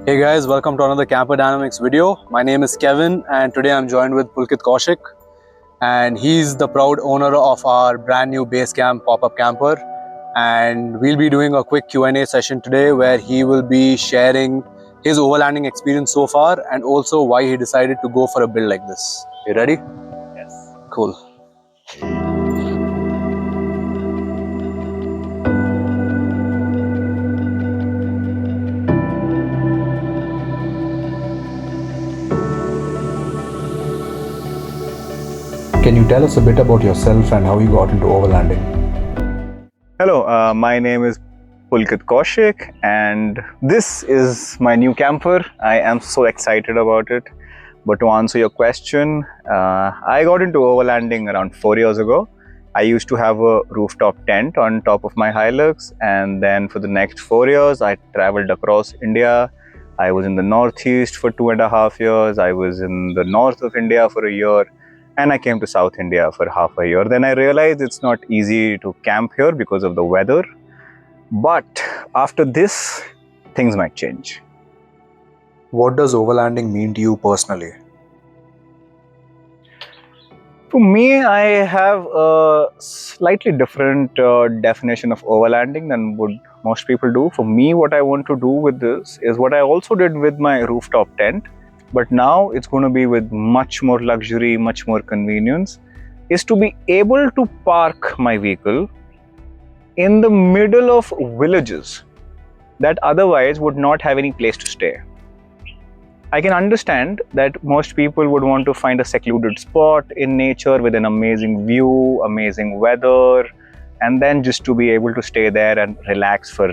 Hey guys, welcome to another Camper Dynamics video. My name is Kevin and today I'm joined with Pulkit Kaushik, and he's the proud owner of our brand new Basecamp Pop-Up Camper, and we'll be doing a quick Q&A session today where he will be sharing his overlanding experience so far and also why he decided to go for a build like this. You ready? Yes. Cool. Can you tell us a bit about yourself and how you got into overlanding? Hello, my name is Pulkit Kaushik and this is my new camper. I am so excited about it. But to answer your question, I got into overlanding around 4 years ago. I used to have a rooftop tent on top of my hilux, and then for the next 4 years, I traveled across India. I was in the Northeast for 2.5 years. I was in the north of India for a year. And I came to South India for half a year. Then I realized it's not easy to camp here because of the weather. But after this, things might change. What does overlanding mean to you personally? For me, I have a slightly different definition of overlanding than would most people do. For me, what I want to do with this is what I also did with my rooftop tent, but now it's going to be with much more luxury, much more convenience, is to be able to park my vehicle in the middle of villages that otherwise would not have any place to stay. I can understand that most people would want to find a secluded spot in nature with an amazing view, amazing weather, and then just to be able to stay there and relax for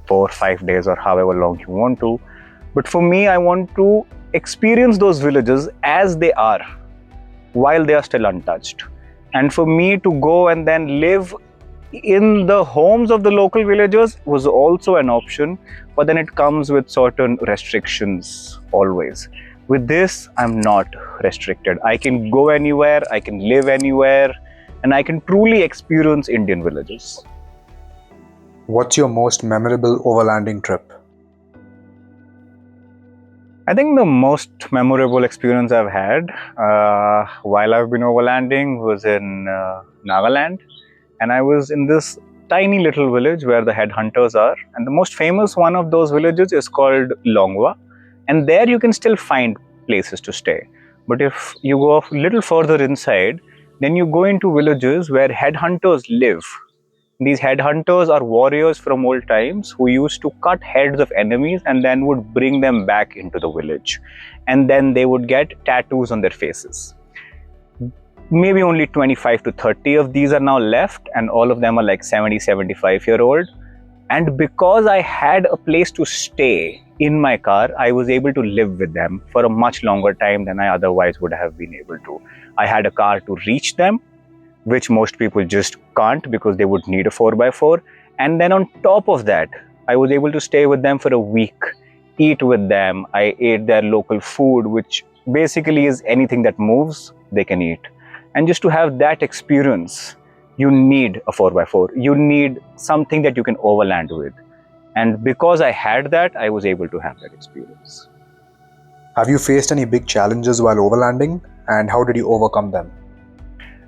4 or 5 days or however long you want to. But for me, I want to experience those villages as they are while they are still untouched. And for me to go and then live in the homes of the local villagers was also an option, but then it comes with certain restrictions always. With this, I'm not restricted. I can go anywhere, I can live anywhere, and I can truly experience Indian villages. What's your most memorable overlanding trip? I think the most memorable experience I've had while I've been overlanding was in Nagaland. And I was in this tiny little village where the headhunters are. And the most famous one of those villages is called Longwa. And there you can still find places to stay. But if you go a little further inside, then you go into villages where headhunters live. These headhunters are warriors from old times who used to cut heads of enemies and then would bring them back into the village. And then they would get tattoos on their faces. Maybe only 25 to 30 of these are now left, and all of them are like 70, 75-year-old. And because I had a place to stay in my car, I was able to live with them for a much longer time than I otherwise would have been able to. I had a car to reach them, which most people just can't because they would need a 4x4. And then on top of that, I was able to stay with them for a week, eat with them. I ate their local food, which basically is anything that moves, they can eat. And just to have that experience, you need a 4x4. You need something that you can overland with. And because I had that, I was able to have that experience. Have you faced any big challenges while overlanding, and how did you overcome them?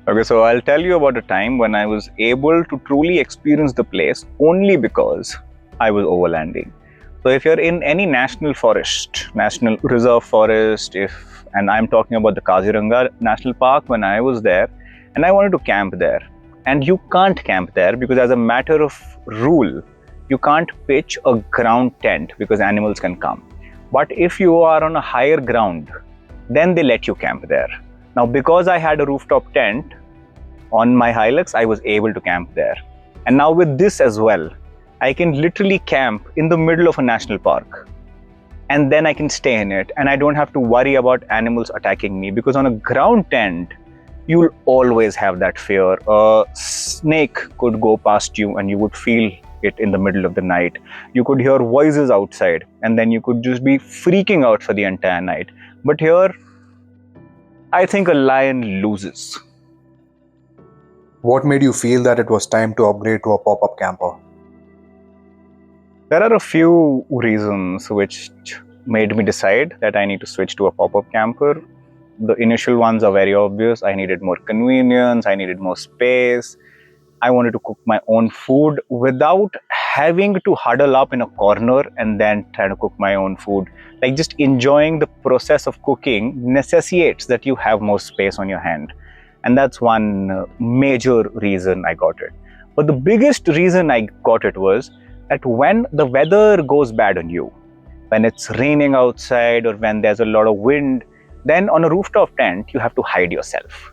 Okay, so I'll tell you about a time when I was able to truly experience the place only because I was overlanding. So if you're in any national forest, national reserve forest, and I'm talking about the Kaziranga National Park, when I was there and I wanted to camp there, and you can't camp there because as a matter of rule, you can't pitch a ground tent because animals can come. But if you are on a higher ground, then they let you camp there. Now, because I had a rooftop tent on my hilux, I was able to camp there. And now with this as well, I can literally camp in the middle of a national park. And then I can stay in it, and I don't have to worry about animals attacking me, because on a ground tent, you'll always have that fear. A snake could go past you and you would feel it in the middle of the night. You could hear voices outside, and then you could just be freaking out for the entire night. But here, I think a lion loses. What made you feel that it was time to upgrade to a pop-up camper? There are a few reasons which made me decide that I need to switch to a pop-up camper. The initial ones are very obvious. I needed more convenience, I needed more space. I wanted to cook my own food without having to huddle up in a corner and then try to cook my own food. Like, just enjoying the process of cooking necessitates that you have more space on your hand. And that's one major reason I got it. But the biggest reason I got it was that when the weather goes bad on you, when it's raining outside or when there's a lot of wind, then on a rooftop tent, you have to hide yourself.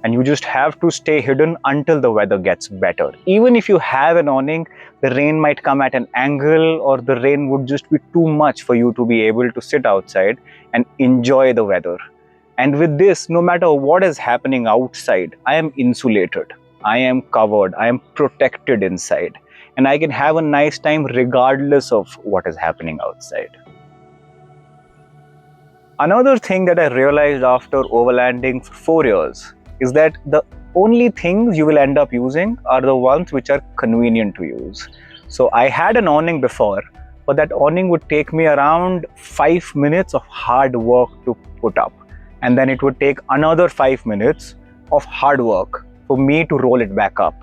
And you just have to stay hidden until the weather gets better. Even if you have an awning, the rain might come at an angle, or the rain would just be too much for you to be able to sit outside and enjoy the weather. And with this, no matter what is happening outside, I am insulated, I am covered, I am protected inside. And I can have a nice time regardless of what is happening outside. Another thing that I realized after overlanding for 4 years is that the only things you will end up using are the ones which are convenient to use. So I had an awning before, but that awning would take me around 5 minutes of hard work to put up. And then it would take another 5 minutes of hard work for me to roll it back up.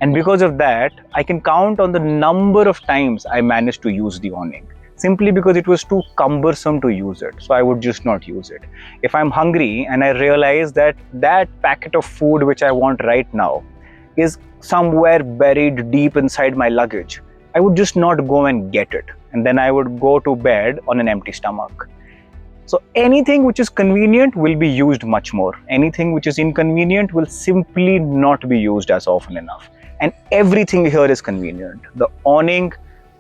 And because of that, I can count on the number of times I managed to use the awning, simply because it was too cumbersome to use it. So I would just not use it. If I'm hungry and I realize that that packet of food which I want right now is somewhere buried deep inside my luggage, I would just not go and get it. And then I would go to bed on an empty stomach. So anything which is convenient will be used much more. Anything which is inconvenient will simply not be used as often enough. And everything here is convenient. The awning,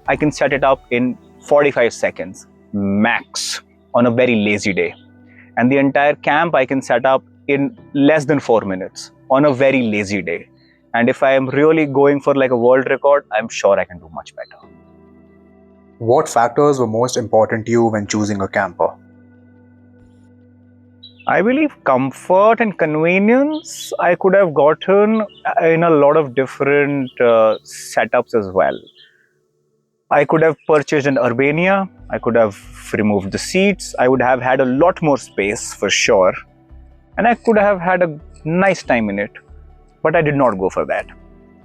I can set it up in 45 seconds max on a very lazy day. And the entire camp I can set up in less than 4 minutes on a very lazy day. And if I am really going for like a world record, I'm sure I can do much better. What factors were most important to you when choosing a camper? I believe comfort and convenience I could have gotten in a lot of different setups as well. I could have purchased an Urbania, I could have removed the seats, I would have had a lot more space for sure, and I could have had a nice time in it, but I did not go for that.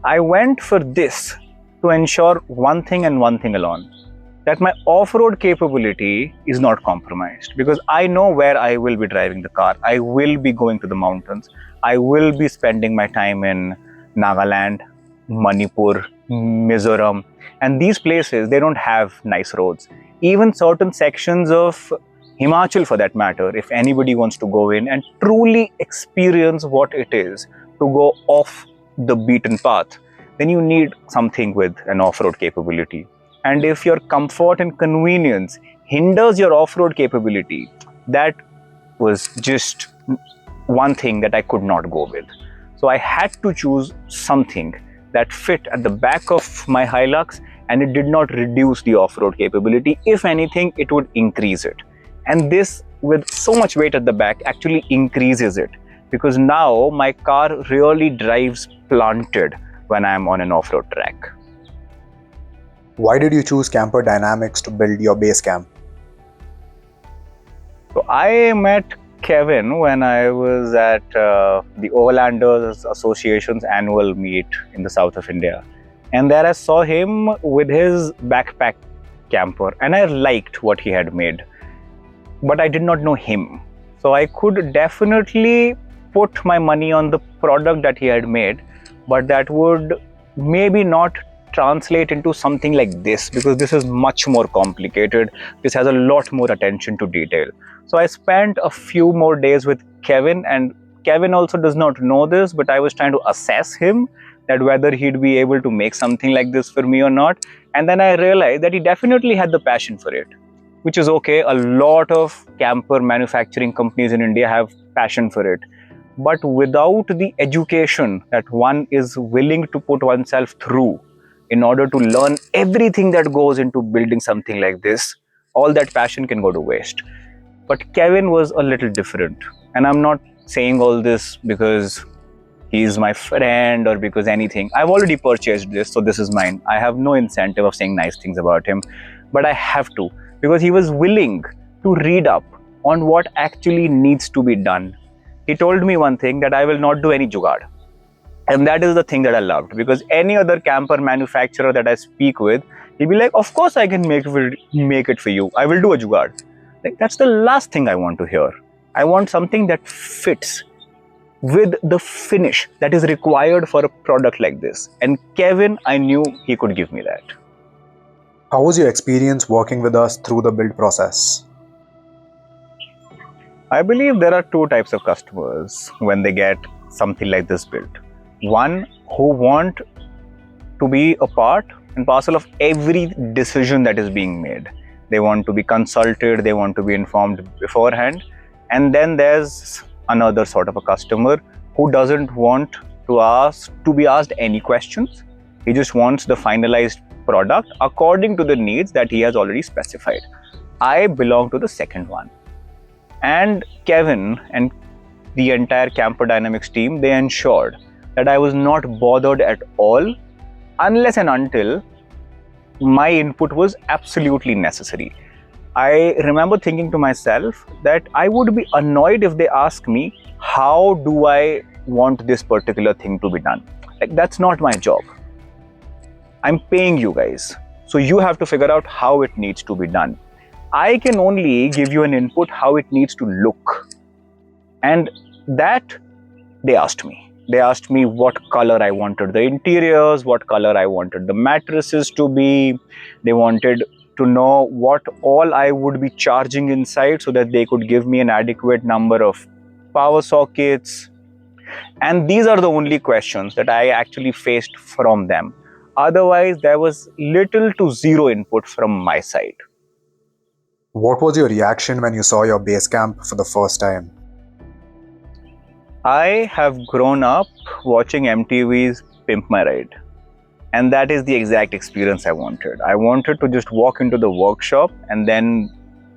I went for this to ensure one thing and one thing alone, that my off-road capability is not compromised, because I know where I will be driving the car. I will be going to the mountains. I will be spending my time in Nagaland, Manipur, Mizoram, and these places, they don't have nice roads. Even certain sections of Himachal for that matter, if anybody wants to go in and truly experience what it is to go off the beaten path, then you need something with an off-road capability. And if your comfort and convenience hinders your off-road capability, that was just one thing that I could not go with. So I had to choose something that fit at the back of my Hilux, and it did not reduce the off-road capability. If anything, it would increase it. And this, with so much weight at the back, actually increases it, because now my car really drives planted when I am on an off-road track. Why did you choose Camper Dynamics to build your base camp? So I met Kevin when I was at the Overlanders Association's annual meet in the south of India. And there I saw him with his backpack camper, and I liked what he had made. But I did not know him. So I could definitely put my money on the product that he had made, but that would maybe not translate into something like this, because this is much more complicated. This has a lot more attention to detail. So I spent a few more days with Kevin, and Kevin also does not know this, but I was trying to assess him, that whether he'd be able to make something like this for me or not. And then I realized that he definitely had the passion for it, which is okay. A lot of camper manufacturing companies in India have passion for it. But without the education that one is willing to put oneself through in order to learn everything that goes into building something like this, all that passion can go to waste. But Kevin was a little different. And I'm not saying all this because he's my friend or because anything. I've already purchased this, so this is mine. I have no incentive of saying nice things about him, but I have to, because he was willing to read up on what actually needs to be done. He told me one thing, that I will not do any jugaad. And that is the thing that I loved, because any other camper manufacturer that I speak with, he'll be like, of course I can make it for you. I will do a jugaad. Like, that's the last thing I want to hear. I want something that fits with the finish that is required for a product like this. And Kevin, I knew he could give me that. How was your experience working with us through the build process? I believe there are two types of customers when they get something like this built. One, who want to be a part and parcel of every decision that is being made. They want to be consulted, they want to be informed beforehand. And then there's another sort of a customer who doesn't want to be asked any questions. He just wants the finalized product according to the needs that he has already specified. I belong to the second one. And Kevin and the entire Camper Dynamics team, they ensured that I was not bothered at all unless and until my input was absolutely necessary. I remember thinking to myself that I would be annoyed if they ask me, how do I want this particular thing to be done? Like, that's not my job. I'm paying you guys, so you have to figure out how it needs to be done. I can only give you an input how it needs to look. And that they asked me. They asked me what color I wanted the interiors, what color I wanted the mattresses to be. They wanted to know what all I would be charging inside so that they could give me an adequate number of power sockets. And these are the only questions that I actually faced from them. Otherwise, there was little to zero input from my side. What was your reaction when you saw your base camp for the first time? I have grown up watching MTV's Pimp My Ride. And that is the exact experience I wanted. I wanted to just walk into the workshop and then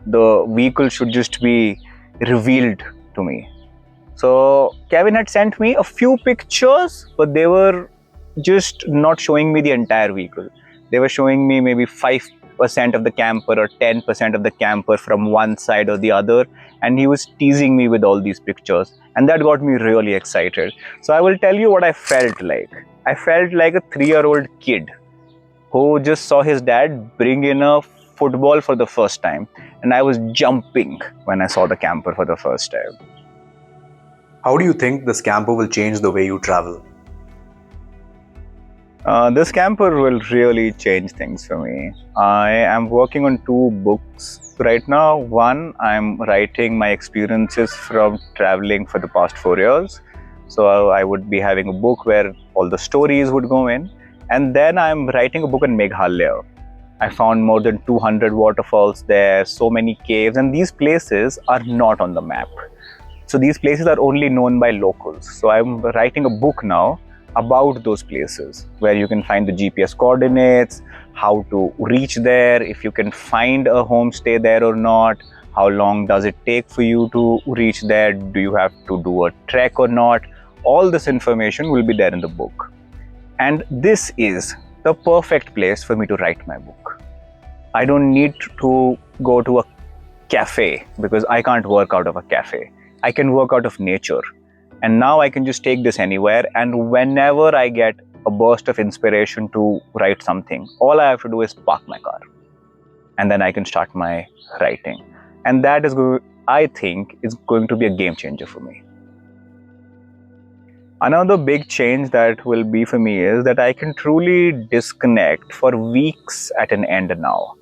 the vehicle should just be revealed to me. So Kevin had sent me a few pictures, but they were just not showing me the entire vehicle. They were showing me maybe 5% of the camper or 10% of the camper from one side or the other, and he was teasing me with all these pictures, and that got me really excited. So I will tell you what I felt like. I felt like a 3-year-old kid who just saw his dad bring in a football for the first time, and I was jumping when I saw the camper for the first time. How do you think this camper will change the way you travel? This camper will really change things for me. I am working on 2 books right now. One, I'm writing my experiences from traveling for the past 4 years. So I would be having a book where all the stories would go in. And then I'm writing a book in Meghalaya. I found more than 200 waterfalls there, so many caves, and these places are not on the map. So these places are only known by locals. So I'm writing a book now about those places where you can find the GPS coordinates, how to reach there, if you can find a homestay there or not, how long does it take for you to reach there, do you have to do a trek or not. All this information will be there in the book. And this is the perfect place for me to write my book. I don't need to go to a cafe because I can't work out of a cafe. I can work out of nature. And now I can just take this anywhere, and whenever I get a burst of inspiration to write something, all I have to do is park my car. And then I can start my writing. And that is, I think, is going to be a game changer for me. Another big change that will be for me is that I can truly disconnect for weeks at an end now.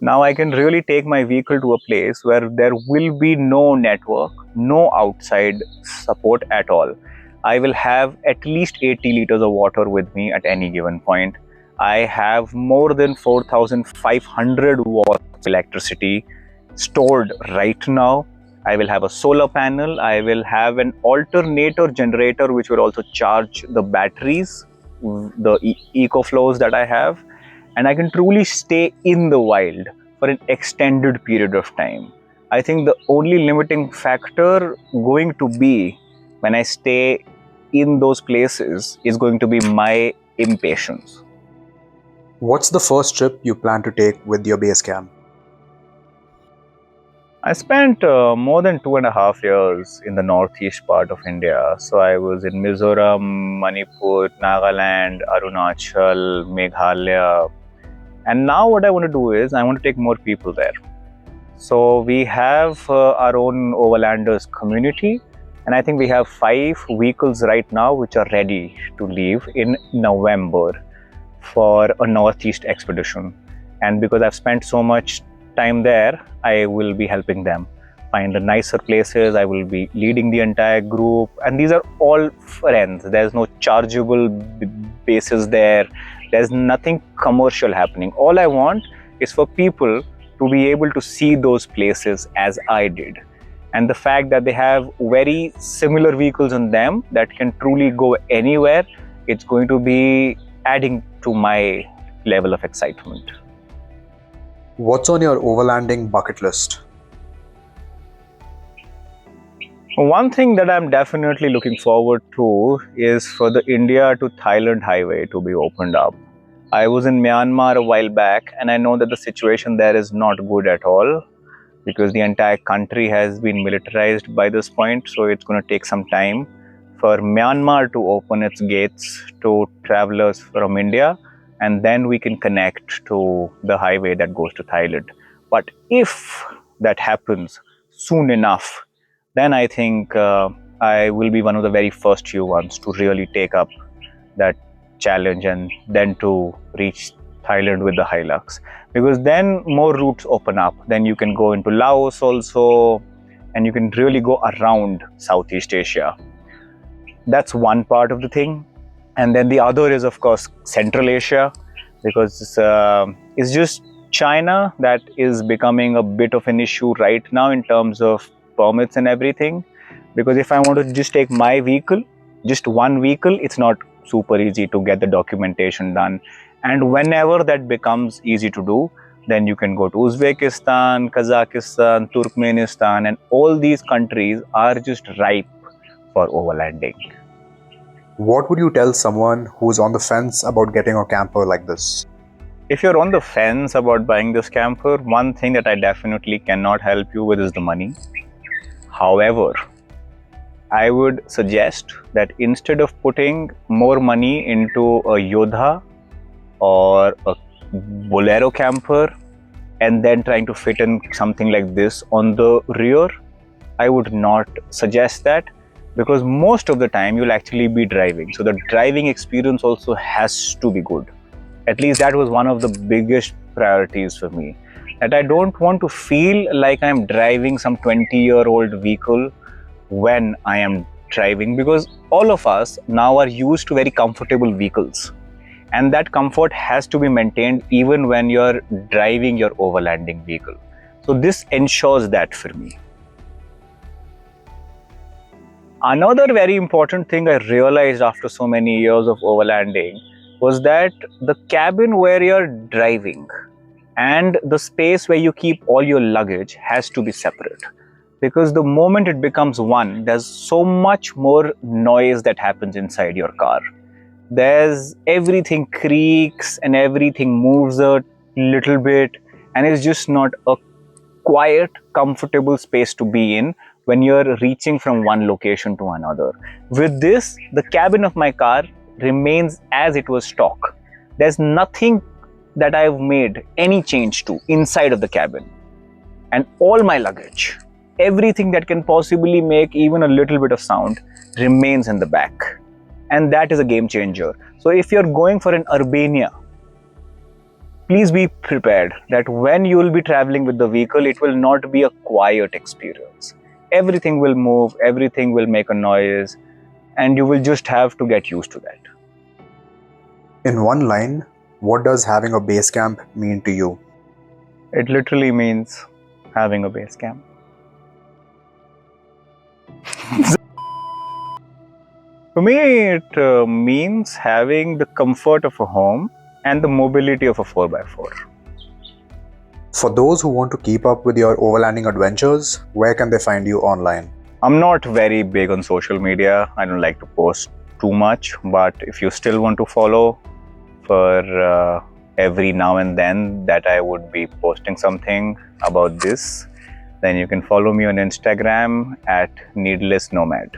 Now I can really take my vehicle to a place where there will be no network, no outside support at all. I will have at least 80 liters of water with me at any given point. I have more than 4,500 watts of electricity stored right now. I will have a solar panel. I will have an alternator generator which will also charge the batteries, the EcoFlows that I have. And I can truly stay in the wild for an extended period of time. I think the only limiting factor going to be when I stay in those places is going to be my impatience. What's the first trip you plan to take with your base camp? I spent more than 2.5 years in the northeast part of India. So I was in Mizoram, Manipur, Nagaland, Arunachal, Meghalaya. And now what I want to do is I want to take more people there. So we have our own Overlanders community. And I think we have 5 vehicles right now which are ready to leave in November for a northeast expedition. And because I've spent so much time there, I will be helping them find the nicer places. I will be leading the entire group, and these are all friends. There's no chargeable bases there. There's nothing commercial happening. All I want is for people to be able to see those places as I did, and the fact that they have very similar vehicles on them that can truly go anywhere, it's going to be adding to my level of excitement. What's on your overlanding bucket list? One thing that I'm definitely looking forward to is for the India to Thailand highway to be opened up. I was in Myanmar a while back, and I know that the situation there is not good at all because the entire country has been militarized by this point. So it's going to take some time for Myanmar to open its gates to travelers from India, and then we can connect to the highway that goes to Thailand. But if that happens soon enough, then I think I will be one of the very first few ones to really take up that challenge and then to reach Thailand with the hilux. Because then more routes open up. Then you can go into Laos also, and you can really go around Southeast Asia. That's one part of the thing. And then the other is, of course, Central Asia, because it's just China that is becoming a bit of an issue right now in terms of permits and everything. Because if I want to just take my vehicle, just one vehicle, it's not super easy to get the documentation done. And whenever that becomes easy to do, then you can go to Uzbekistan, Kazakhstan, Turkmenistan, and all these countries are just ripe for overlanding. What would you tell someone who's on the fence about getting a camper like this? If you're on the fence about buying this camper, one thing that I definitely cannot help you with is the money. However, I would suggest that instead of putting more money into a Yodha or a Bolero camper and then trying to fit in something like this on the rear, I would not suggest that, because most of the time you'll actually be driving. So the driving experience also has to be good. At least that was one of the biggest priorities for me. That I don't want to feel like I'm driving some 20-year-old vehicle when I am driving, because all of us now are used to very comfortable vehicles. And that comfort has to be maintained even when you're driving your overlanding vehicle. So this ensures that for me. Another very important thing I realized after so many years of overlanding was that the cabin where you're driving and the space where you keep all your luggage has to be separate. Because the moment it becomes one, there's so much more noise that happens inside your car. There's everything creaks and everything moves a little bit, and it's just not a quiet, comfortable space to be in when you're reaching from one location to another. With this, the cabin of my car remains as it was stock. There's nothing that I've made any change to inside of the cabin. And all my luggage, everything that can possibly make even a little bit of sound, remains in the back. And that is a game changer. So if you're going for an Urbania, please be prepared that when you will be traveling with the vehicle, it will not be a quiet experience. Everything will move, everything will make a noise, and you will just have to get used to that. In one line, what does having a base camp mean to you? It literally means having a base camp. To me, it means having the comfort of a home and the mobility of a 4x4. For those who want to keep up with your overlanding adventures, where can they find you online? I'm not very big on social media. I don't like to post too much, but if you still want to follow, for every now and then that I would be posting something about this, then you can follow me on Instagram at needless nomad.